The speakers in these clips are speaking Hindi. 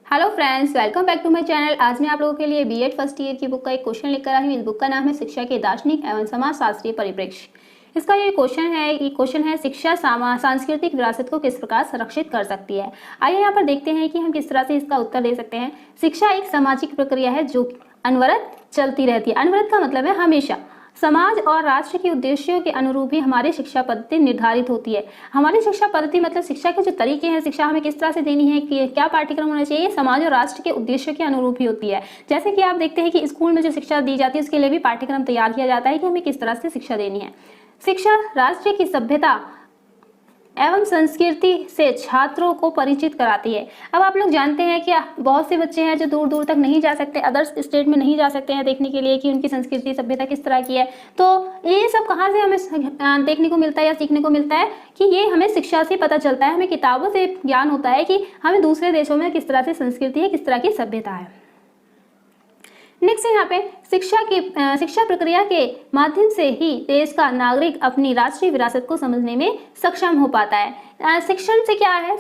Hello friends, welcome back to my channel. आज मैं आप लोगों के लिए बीएड फर्स्ट ईयर की बुक का एक क्वेश्चन लेकर आई हूँ। इस बुक का नाम है शिक्षा के दार्शनिक एवं समाजशास्त्रीय परिप्रेक्ष्य। इसका ये क्वेश्चन है शिक्षा सांस्कृतिक विरासत को किस प्रकार संरक्षित कर सकती है। आइए यहाँ पर देखते हैं कि हम किस तरह से इसका उत्तर दे सकते हैं। शिक्षा एक सामाजिक प्रक्रिया है जो अनवरत चलती रहती है। अनवरत का मतलब है हमेशा। समाज और राष्ट्र के उद्देश्यों के अनुरूप ही हमारी शिक्षा पद्धति निर्धारित होती है। हमारी शिक्षा पद्धति मतलब शिक्षा के जो तरीके हैं, शिक्षा हमें किस तरह से देनी है, कि क्या पाठ्यक्रम होना चाहिए, समाज और राष्ट्र के उद्देश्यों के अनुरूप ही होती है। जैसे कि आप देखते हैं कि स्कूल में जो शिक्षा दी जाती है उसके लिए भी पाठ्यक्रम तैयार किया जाता है कि हमें किस तरह से शिक्षा देनी है। शिक्षा राष्ट्र की सभ्यता एवं संस्कृति से छात्रों को परिचित कराती है। अब आप लोग जानते हैं कि बहुत से बच्चे हैं जो दूर दूर तक नहीं जा सकते, अदर्स स्टेट में नहीं जा सकते हैं देखने के लिए कि उनकी संस्कृति सभ्यता किस तरह की है। तो ये सब कहाँ से हमें देखने को मिलता है या सीखने को मिलता है कि ये हमें शिक्षा से पता चलता है। हमें किताबों से ज्ञान होता है कि हमें दूसरे देशों में किस तरह से संस्कृति है, किस तरह की सभ्यता है। नेक्स्ट यहाँ पे शिक्षा प्रक्रिया के माध्यम से ही देश का नागरिक अपनी राष्ट्रीय विरासत को समझने में सक्षम हो पाता है। शिक्षण से क्या है,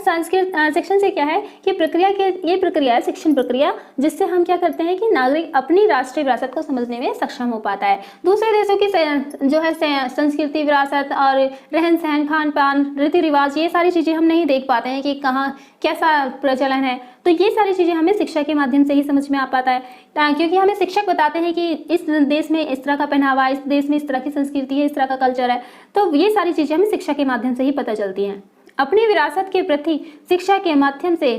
शिक्षण से क्या है कि ये प्रक्रिया है शिक्षण प्रक्रिया, जिससे हम क्या करते हैं कि नागरिक अपनी राष्ट्रीय विरासत को समझने में सक्षम हो पाता है। दूसरे देशों की जो है संस्कृति विरासत और रहन सहन, खान पान, रीति रिवाज, ये सारी चीज़ें हम नहीं देख पाते हैं कि कहाँ कैसा प्रचलन है। तो ये सारी चीज़ें हमें शिक्षा के माध्यम से ही समझ में आ पाता है, क्योंकि हमें शिक्षक बताते हैं कि इस देश में इस तरह का पहनावा है, इस देश में इस तरह की संस्कृति है, इस तरह का कल्चर है। तो ये सारी चीज़ें हमें शिक्षा के माध्यम से ही पता चलती हैं। अपनी विरासत के प्रति शिक्षा के माध्यम से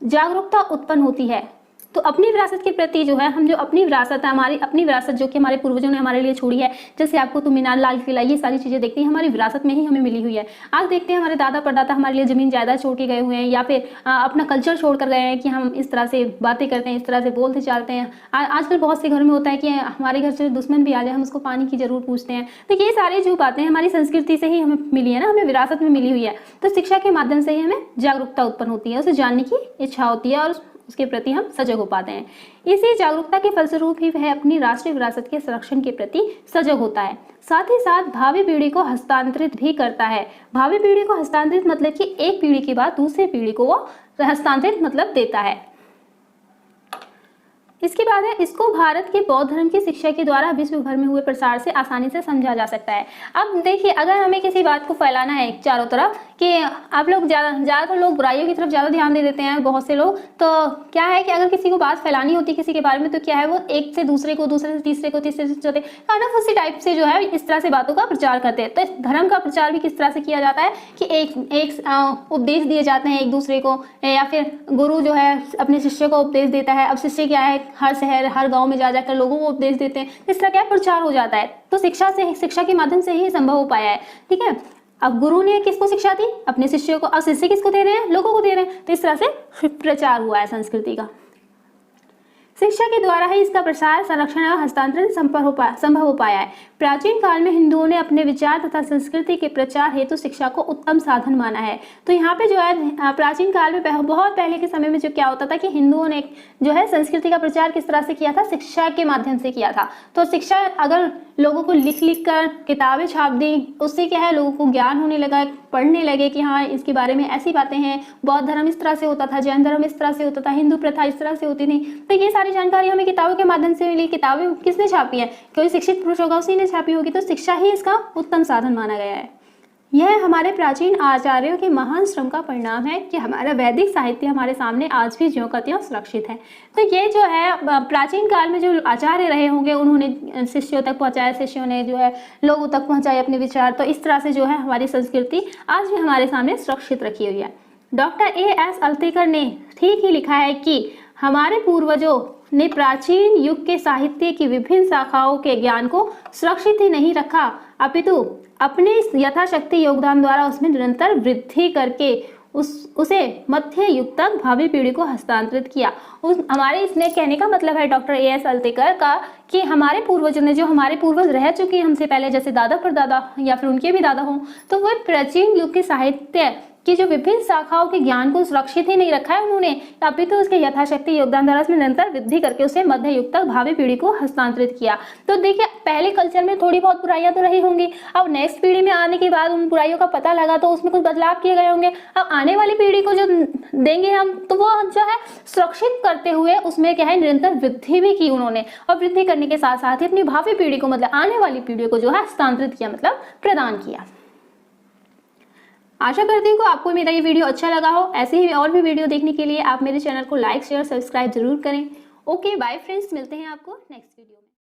जागरूकता उत्पन्न होती है। तो अपनी विरासत के प्रति जो है, हम जो अपनी विरासत है, हमारी अपनी विरासत जो कि हमारे पूर्वजों ने हमारे लिए छोड़ी है, जैसे आपको कुतुब मीनार, लाल किला, ये सारी चीज़ें देखती हैं हमारी विरासत में ही हमें मिली हुई है। आज देखते हैं हमारे दादा परदादा हमारे लिए ज़मीन जायदाद छोड़ के गए हुए हैं, या फिर अपना कल्चर छोड़ कर गए हैं कि हम इस तरह से बातें करते हैं, इस तरह से बोलते चालते हैं। आजकल बहुत से घर में होता है कि हमारे घर से दुश्मन भी आ जाए, हम उसको पानी की जरूर पूछते हैं। तो ये सारी जो बातें हमारी संस्कृति से ही हमें मिली है ना, हमें विरासत में मिली हुई है। तो शिक्षा के माध्यम से ही हमें जागरूकता उत्पन्न होती है, उसे जानने की इच्छा होती है और उसके प्रति हम सजग हो पाते हैं। इसी जागरूकता के फलस्वरूप ही वह अपनी राष्ट्रीय विरासत के संरक्षण के प्रति सजग होता है। साथ ही साथ भावी पीढ़ी को हस्तांतरित भी करता है। भावी पीढ़ी को हस्तांतरित मतलब कि एक पीढ़ी के बाद दूसरी पीढ़ी को वो हस्तांतरित मतलब देता है। इसके बाद है, इसको भारत के बौद्ध धर्म की शिक्षा के द्वारा विश्व भर में हुए प्रसार से आसानी से समझा जा सकता है। अब देखिए, अगर हमें किसी बात को फैलाना है चारों तरफ कि आप लोग ज़्यादातर लोग बुराइयों की तरफ ज़्यादा ध्यान दे देते हैं, बहुत से लोग। तो क्या है कि अगर किसी को बात फैलानी होती है किसी के बारे में, तो क्या है, वो एक से दूसरे को, दूसरे से तीसरे को, तीसरे से चौथे, काइंड ऑफ उसी टाइप से जो है इस तरह से बातों का प्रचार करते हैं। तो इस धर्म का प्रचार भी किस तरह से किया जाता है कि एक उपदेश दिए जाते हैं एक दूसरे को, या फिर गुरु जो है अपने शिष्य को उपदेश देता है। अब शिष्य क्या है, हर शहर हर गांव में जा जाकर लोगों को उपदेश देते हैं। इस तरह क्या प्रचार हो जाता है। तो शिक्षा के माध्यम से ही संभव हो पाया है। ठीक है, अब गुरु ने किसको शिक्षा दी, अपने शिष्यों को। अब शिष्य किसको दे रहे हैं, लोगों को दे रहे हैं। तो इस तरह से प्रचार हुआ है संस्कृति का। शिक्षा के द्वारा ही इसका प्रसार, संरक्षण और हस्तांतरण संभव हो पाया है। प्राचीन काल में हिंदुओं ने अपने विचार तथा संस्कृति के प्रचार हेतु शिक्षा को उत्तम साधन माना है। तो यहाँ पे जो है प्राचीन काल में बहुत पहले के समय में जो क्या होता था कि हिंदुओं ने जो है संस्कृति का प्रचार किस तरह से किया था, शिक्षा के माध्यम से किया था। तो शिक्षा अगर लोगों को लिख कर किताबें छाप दी, उससे क्या है, लोगों को ज्ञान होने लगा, पढ़ने लगे कि हाँ इसके बारे में ऐसी बातें हैं, बौद्ध धर्म इस तरह से होता था, जैन धर्म इस तरह से होता था, हिंदू प्रथा इस तरह से होती थी। तो ये सारी जानकारी हमें किताबों के माध्यम से मिली। किताबें किसने छापी है, कोई शिक्षित पुरुष होगा, उसी ने छापी होगी। तो शिक्षा ही इसका उत्तम साधन माना गया है। यह हमारे प्राचीन आचार्यों के महान श्रम का परिणाम है कि हमारा वैदिक साहित्य हमारे सामने आज भी ज्यों का त्यों सुरक्षित है। तो ये जो है प्राचीन काल में जो आचार्य रहे होंगे, उन्होंने शिष्यों तक पहुंचाया, शिष्यों ने जो है लोगों तक पहुंचाए अपने विचार। तो इस तरह से जो है हमारी संस्कृति आज भी हमारे सामने सुरक्षित रखी हुई है। Doctor A.S. अल्तेकर ने ठीक ही लिखा है कि हमारे पूर्वजों ने प्राचीन युग के साहित्य की विभिन्न शाखाओं के ज्ञान को सुरक्षित ही नहीं रखा, अपितु अपने यथाशक्ति योगदान द्वारा उसमें निरंतर वृद्धि करके उसे मध्य युग तक भावी पीढ़ी को हस्तांतरित किया। हमारे इसने कहने का मतलब है डॉक्टर A.S. अल्तेकर का कि हमारे पूर्वजों ने, जो हमारे पूर्वज रह चुके हैं हमसे पहले, जैसे दादा परदादा या फिर उनके भी दादा हों, तो वह प्राचीन युग के साहित्य कि जो विभिन्न शाखाओं के ज्ञान को सुरक्षित ही नहीं रखा है उन्होंने, अभी तो उसके यथाशक्ति योगदान द्वारा उसमें निरंतर वृद्धि करके उसे मध्य युग तक भावी पीढ़ी को हस्तांतरित किया। तो देखिए पहले कल्चर में थोड़ी बहुत बुराइयां तो रही होंगी, अब नेक्स्ट पीढ़ी में आने के बाद उन बुराइयों का पता लगा तो उसमें कुछ बदलाव किए गए होंगे। अब आने वाली पीढ़ी को जो देंगे हम, तो वो जो है सुरक्षित करते हुए उसमें क्या है निरंतर वृद्धि भी की उन्होंने, और वृद्धि करने के साथ साथ ही अपनी भावी पीढ़ी को मतलब आने वाली पीढ़ी को जो है हस्तांतरित किया, मतलब प्रदान किया। आशा करती हूँ कि आपको मेरा ये वीडियो अच्छा लगा हो। ऐसे ही और भी वीडियो देखने के लिए आप मेरे चैनल को लाइक शेयर सब्सक्राइब जरूर करें। ओके बाय फ्रेंड्स, मिलते हैं आपको नेक्स्ट वीडियो में।